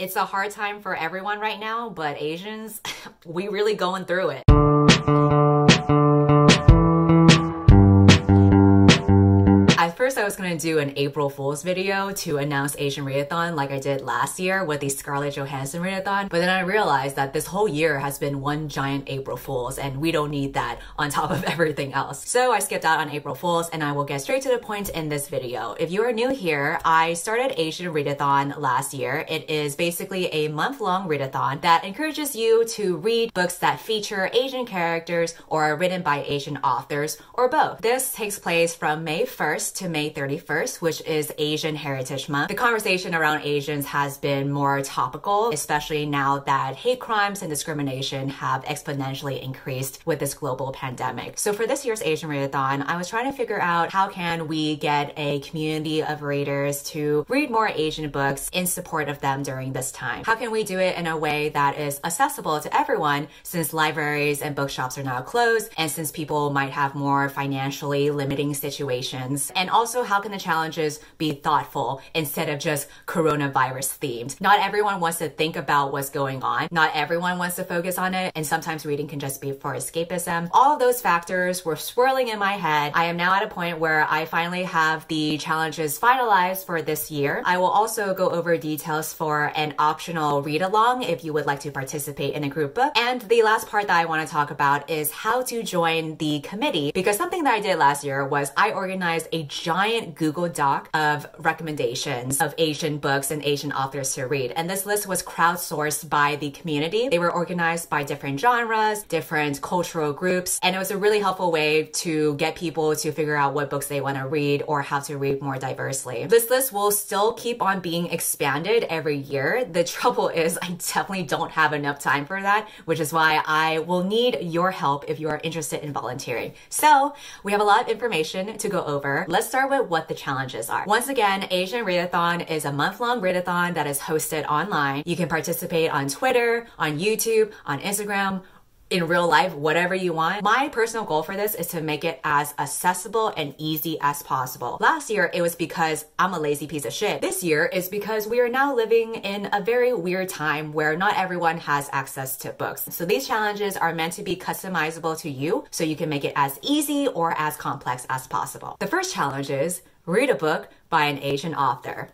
It's a hard time for everyone right now, but Asians, we really going through it. At first, I was gonna do an April Fool's video to announce Asian Readathon like I did last year with the Scarlett Johansson Readathon, but then I realized that this whole year has been one giant April Fool's and we don't need that on top of everything else. So I skipped out on April Fool's and I will get straight to the point in this video. If you are new here, I started Asian Readathon last year. It is basically a month-long readathon that encourages you to read books that feature Asian characters or are written by Asian authors or both. This takes place from May 1st to May 31st, which is Asian Heritage Month. The conversation around Asians has been more topical, especially now that hate crimes and discrimination have exponentially increased with this global pandemic. So for this year's Asian Readathon, I was trying to figure out how can we get a community of readers to read more Asian books in support of them during this time. How can we do it in a way that is accessible to everyone since libraries and bookshops are now closed and since people might have more financially limiting situations? And also, how can the challenges be thoughtful instead of just coronavirus themed? Not everyone wants to think about what's going on. Not everyone wants to focus on it. And sometimes reading can just be for escapism. All of those factors were swirling in my head. I am now at a point where I finally have the challenges finalized for this year. I will also go over details for an optional read along if you would like to participate in a group book. And the last part that I want to talk about is how to join the committee, because something that I did last year was I organized a giant Google Doc of recommendations of Asian books and Asian authors to read. And this list was crowdsourced by the community. They were organized by different genres, different cultural groups, and it was a really helpful way to get people to figure out what books they want to read or how to read more diversely. This list will still keep on being expanded every year. The trouble is I definitely don't have enough time for that, which is why I will need your help if you are interested in volunteering. So we have a lot of information to go over. Let's start with what the challenges are. Once again, Asian Readathon is a month-long readathon that is hosted online. You can participate on Twitter, on YouTube, on Instagram, in real life, whatever you want. My personal goal for this is to make it as accessible and easy as possible. Last year, it was because I'm a lazy piece of shit. This year is because we are now living in a very weird time where not everyone has access to books. So these challenges are meant to be customizable to you so you can make it as easy or as complex as possible. The first challenge is read a book by an Asian author.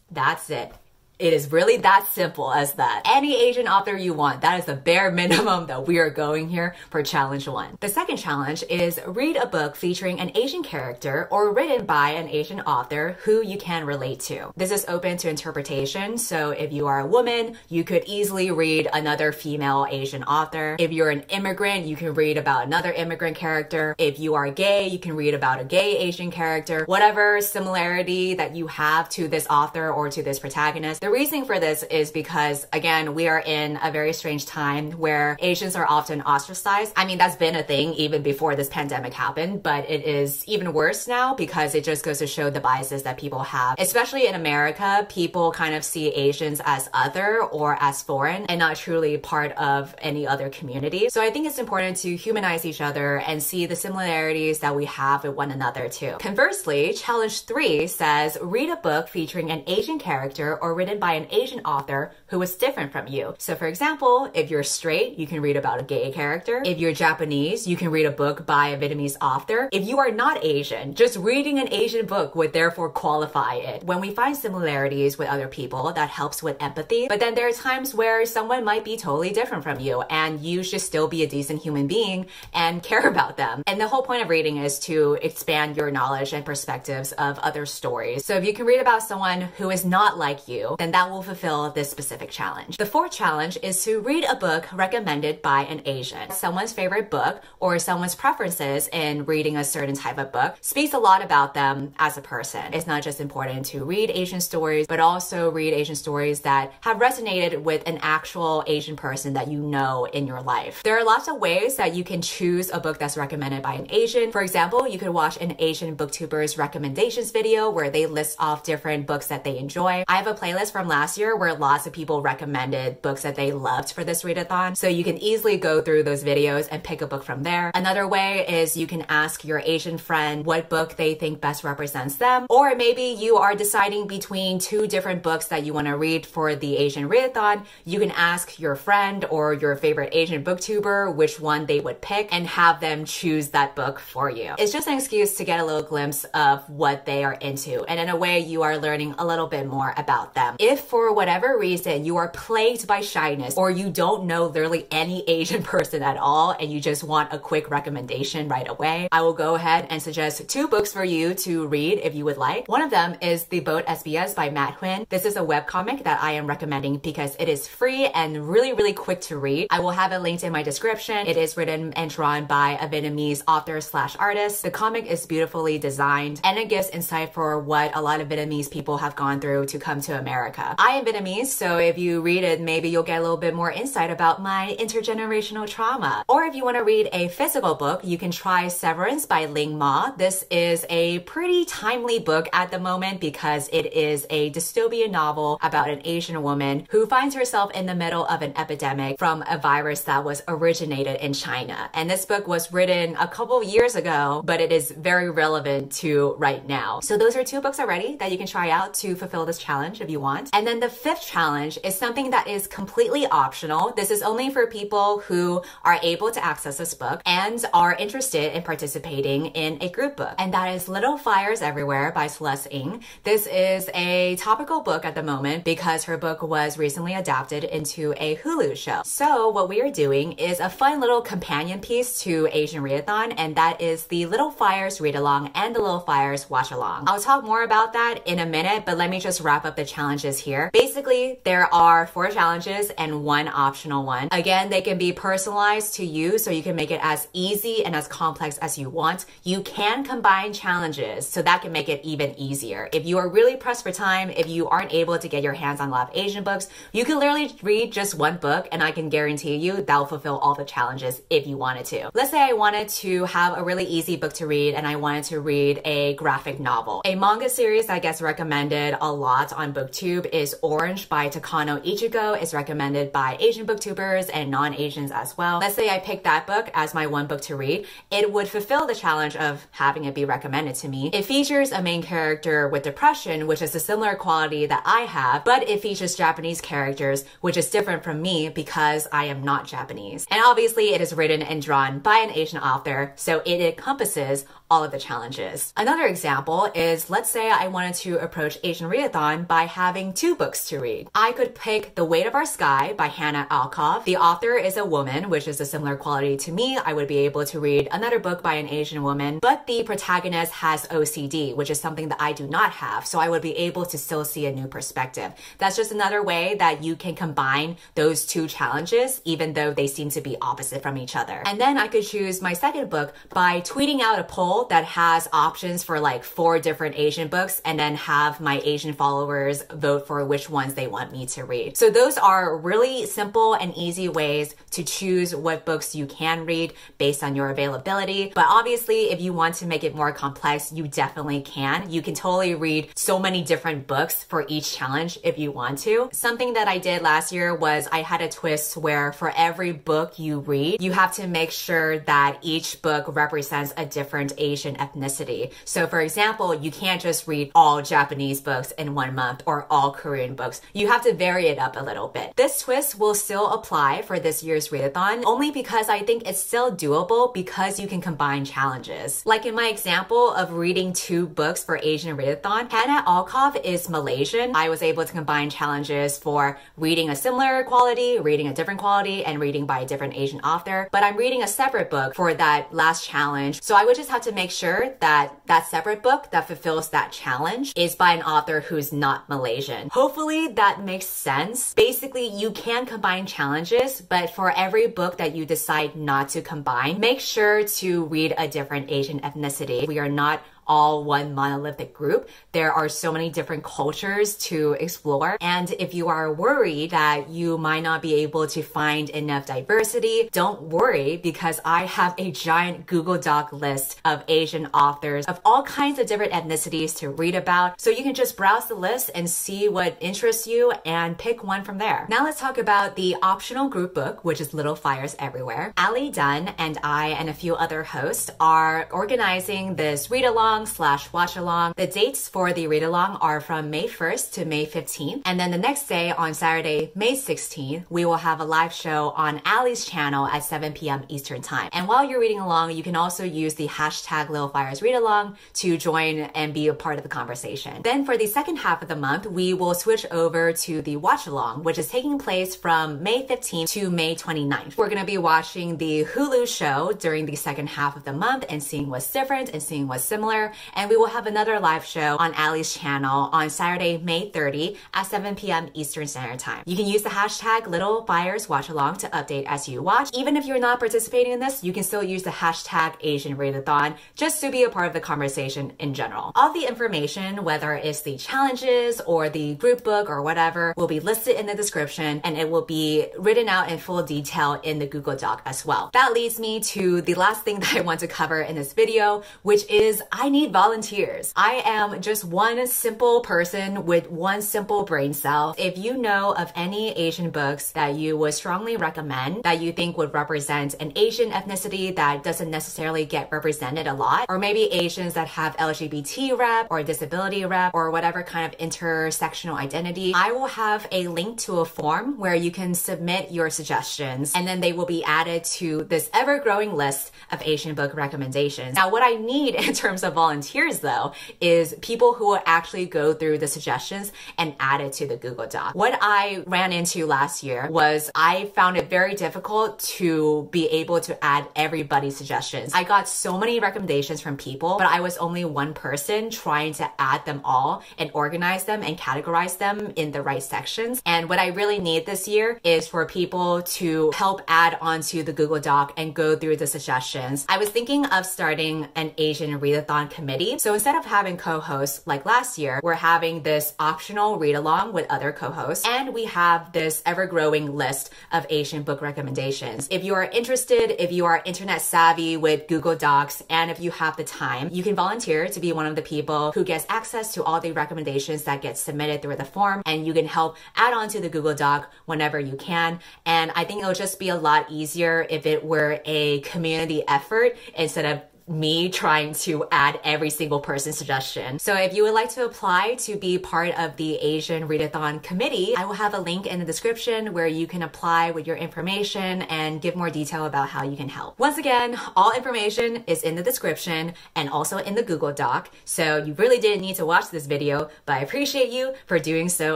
That's it. It is really that simple as that. Any Asian author you want, that is the bare minimum that we are going here for challenge 1. The second challenge is read a book featuring an Asian character or written by an Asian author who you can relate to. This is open to interpretation, so if you are a woman, you could easily read another female Asian author. If you're an immigrant, you can read about another immigrant character. If you are gay, you can read about a gay Asian character. Whatever similarity that you have to this author or to this protagonist. The reason for this is because, again, we are in a very strange time where Asians are often ostracized. I mean, that's been a thing even before this pandemic happened, but it is even worse now because it just goes to show the biases that people have. Especially in America, people kind of see Asians as other or as foreign and not truly part of any other community. So I think it's important to humanize each other and see the similarities that we have with one another too. Conversely, challenge 3 says read a book featuring an Asian character or written by an Asian author who is different from you. So for example, if you're straight, you can read about a gay character. If you're Japanese, you can read a book by a Vietnamese author. If you are not Asian, just reading an Asian book would therefore qualify it. When we find similarities with other people, that helps with empathy. But then there are times where someone might be totally different from you and you should still be a decent human being and care about them. And the whole point of reading is to expand your knowledge and perspectives of other stories. So if you can read about someone who is not like you, then that will fulfill this specific challenge. The fourth challenge is to read a book recommended by an Asian. Someone's favorite book or someone's preferences in reading a certain type of book speaks a lot about them as a person. It's not just important to read Asian stories, but also read Asian stories that have resonated with an actual Asian person that you know in your life. There are lots of ways that you can choose a book that's recommended by an Asian. For example, you could watch an Asian booktuber's recommendations video where they list off different books that they enjoy. I have a playlist videos from last year where lots of people recommended books that they loved for this readathon. So you can easily go through those videos and pick a book from there. Another way is you can ask your Asian friend what book they think best represents them. Or maybe you are deciding between two different books that you want to read for the Asian readathon. You can ask your friend or your favorite Asian booktuber which one they would pick and have them choose that book for you. It's just an excuse to get a little glimpse of what they are into, and in a way you are learning a little bit more about them. If for whatever reason you are plagued by shyness or you don't know literally any Asian person at all and you just want a quick recommendation right away, I will go ahead and suggest two books for you to read if you would like. One of them is The Boat SBS by Matt Huynh. This is a webcomic that I am recommending because it is free and really quick to read. I will have it linked in my description. It is written and drawn by a Vietnamese author/artist. The comic is beautifully designed and it gives insight for what a lot of Vietnamese people have gone through to come to America. I am Vietnamese, so if you read it, maybe you'll get a little bit more insight about my intergenerational trauma. Or if you want to read a physical book, you can try Severance by Ling Ma. This is a pretty timely book at the moment because it is a dystopian novel about an Asian woman who finds herself in the middle of an epidemic from a virus that was originated in China. And this book was written a couple years ago, but it is very relevant to right now. So those are two books already that you can try out to fulfill this challenge if you want. And then the fifth challenge is something that is completely optional. This is only for people who are able to access this book and are interested in participating in a group book. And that is Little Fires Everywhere by Celeste Ng. This is a topical book at the moment because her book was recently adapted into a Hulu show. So what we are doing is a fun little companion piece to Asian Readathon, and that is the Little Fires Read Along and the Little Fires Watch Along. I'll talk more about that in a minute, but let me just wrap up the challenges here. Basically, there are 4 challenges and 1 optional one. Again, they can be personalized to you, so you can make it as easy and as complex as you want. You can combine challenges, so that can make it even easier. If you are really pressed for time, if you aren't able to get your hands on a lot of Asian books, you can literally read just 1 book and I can guarantee you that will fulfill all the challenges if you wanted to. Let's say I wanted to have a really easy book to read and I wanted to read a graphic novel. A manga series that gets recommended a lot on BookTube is Orange by Takano Ichigo. It's recommended by Asian booktubers and non-Asians as well. Let's say I picked that book as my 1 book to read. It would fulfill the challenge of having it be recommended to me. It features a main character with depression, which is a similar quality that I have, but it features Japanese characters, which is different from me because I am not Japanese. And obviously it is written and drawn by an Asian author, so it encompasses all of the challenges. Another example is, let's say I wanted to approach Asian Readathon by having 2 books to read. I could pick The Weight of Our Sky by Hannah Alkov. The author is a woman, which is a similar quality to me. I would be able to read another book by an Asian woman, but the protagonist has OCD, which is something that I do not have, so I would be able to still see a new perspective. That's just another way that you can combine those 2 challenges, even though they seem to be opposite from each other. And then I could choose my second book by tweeting out a poll that has options for like 4 different Asian books and then have my Asian followers vote for which ones they want me to read. So those are really simple and easy ways to choose what books you can read based on your availability. But obviously, if you want to make it more complex, you definitely can. You can totally read so many different books for each challenge if you want to. Something that I did last year was I had a twist where for every book you read, you have to make sure that each book represents a different Asian ethnicity. So for example, you can't just read all Japanese books in 1 month or all Korean books. You have to vary it up a little bit. This twist will still apply for this year's readathon only because I think it's still doable because you can combine challenges. Like in my example of reading 2 books for Asian readathon, Hannah Alkov is Malaysian. I was able to combine challenges for reading a similar quality, reading a different quality, and reading by a different Asian author. But I'm reading a separate book for that last challenge. So I would just have to make sure that that separate book that fulfills that challenge is by an author who's not Malaysian. Hopefully that makes sense. Basically, you can combine challenges, but for every book that you decide not to combine, make sure to read a different Asian ethnicity. We are not all one monolithic group. There are so many different cultures to explore. And if you are worried that you might not be able to find enough diversity, don't worry, because I have a giant Google Doc list of Asian authors of all kinds of different ethnicities to read about. So you can just browse the list and see what interests you and pick one from there. Now let's talk about the optional group book, which is Little Fires Everywhere. Ali Dunn and I and a few other hosts are organizing this read-along / watch-along. The dates for the read-along are from May 1st to May 15th. And then the next day on Saturday, May 16th, we will have a live show on Ali's channel at 7 p.m. Eastern Time. And while you're reading along, you can also use the hashtag Little Fires Read Along to join and be a part of the conversation. Then for the second half of the month, we will switch over to the watch along, which is taking place from May 15th to May 29th. We're going to be watching the Hulu show during the second half of the month and seeing what's different and seeing what's similar. And we will have another live show on Ali's channel on Saturday, May 30 at 7 p.m. Eastern Standard Time. You can use the hashtag Little Fires Watch Along to update as you watch. Even if you're not participating in this, you can still use the hashtag Asian Readathon just to be a part of the conversation in general. All the information, whether it's the challenges or the group book or whatever, will be listed in the description, and it will be written out in full detail in the Google Doc as well. That leads me to the last thing that I want to cover in this video, which is I need volunteers. I am just one simple person with one simple brain cell. If you know of any Asian books that you would strongly recommend that you think would represent an Asian ethnicity that doesn't necessarily get represented a lot, or maybe Asians that have LGBT rep or disability rep or whatever kind of intersectional identity, I will have a link to a form where you can submit your suggestions, and then they will be added to this ever-growing list of Asian book recommendations. Now, what I need in terms of volunteers though is people who will actually go through the suggestions and add it to the Google Doc. What I ran into last year was I found it very difficult to be able to add everybody's suggestions. I got so many recommendations from people, but I was only one person trying to add them all and organize them and categorize them in the right sections. And what I really need this year is for people to help add onto the Google Doc and go through the suggestions. I was thinking of starting an Asian Readathon committee. So instead of having co-hosts like last year, we're having this optional read along with other co-hosts, and we have this ever-growing list of Asian book recommendations. If you are interested, if you are internet savvy with Google Docs, and if you have the time, you can volunteer to be one of the people who gets access to all the recommendations that get submitted through the form, and you can help add on to the Google Doc whenever you can. And I think it'll just be a lot easier if it were a community effort instead of me trying to add every single person's suggestion. So if you would like to apply to be part of the Asian Readathon committee, I will have a link in the description where you can apply with your information and give more detail about how you can help. Once again, all information is in the description and also in the Google Doc. So you really didn't need to watch this video, but I appreciate you for doing so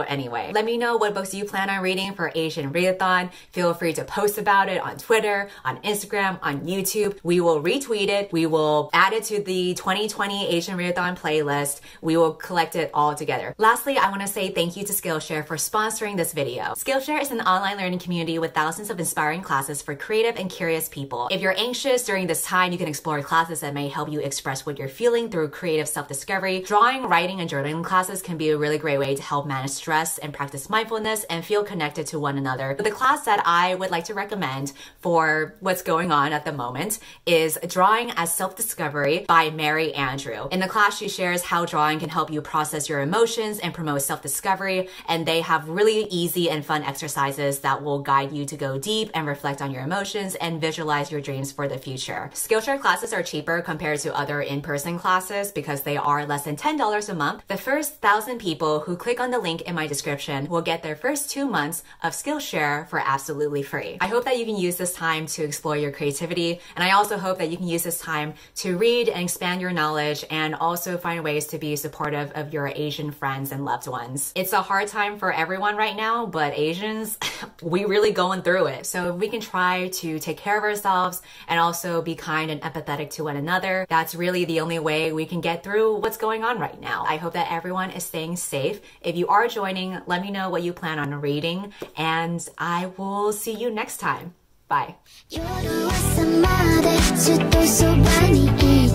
anyway. Let me know what books you plan on reading for Asian Readathon. Feel free to post about it on Twitter, on Instagram, on YouTube. We will retweet it. We will add it to the 2020 Asian Readathon playlist. We will collect it all together. Lastly, I want to say thank you to Skillshare for sponsoring this video. Skillshare is an online learning community with thousands of inspiring classes for creative and curious people. If you're anxious during this time, you can explore classes that may help you express what you're feeling through creative self-discovery. Drawing, writing, and journaling classes can be a really great way to help manage stress and practice mindfulness and feel connected to one another. But the class that I would like to recommend for what's going on at the moment is Drawing as Self-Discovery by Mary Andrew. In the class, she shares how drawing can help you process your emotions and promote self-discovery, and they have really easy and fun exercises that will guide you to go deep and reflect on your emotions and visualize your dreams for the future. Skillshare classes are cheaper compared to other in-person classes because they are less than $10 a month. The first 1,000 people who click on the link in my description will get their first 2 months of Skillshare for absolutely free. I hope that you can use this time to explore your creativity, and I also hope that you can use this time to read and expand your knowledge and also find ways to be supportive of your Asian friends and loved ones. It's a hard time for everyone right now, but Asians, we really going through it. So if we can try to take care of ourselves and also be kind and empathetic to one another, that's really the only way we can get through what's going on right now. I hope that everyone is staying safe. If you are joining, let me know what you plan on reading, and I will see you next time. Bye. Bye. 夜朝までずっとそばにい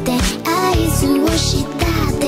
て合図をした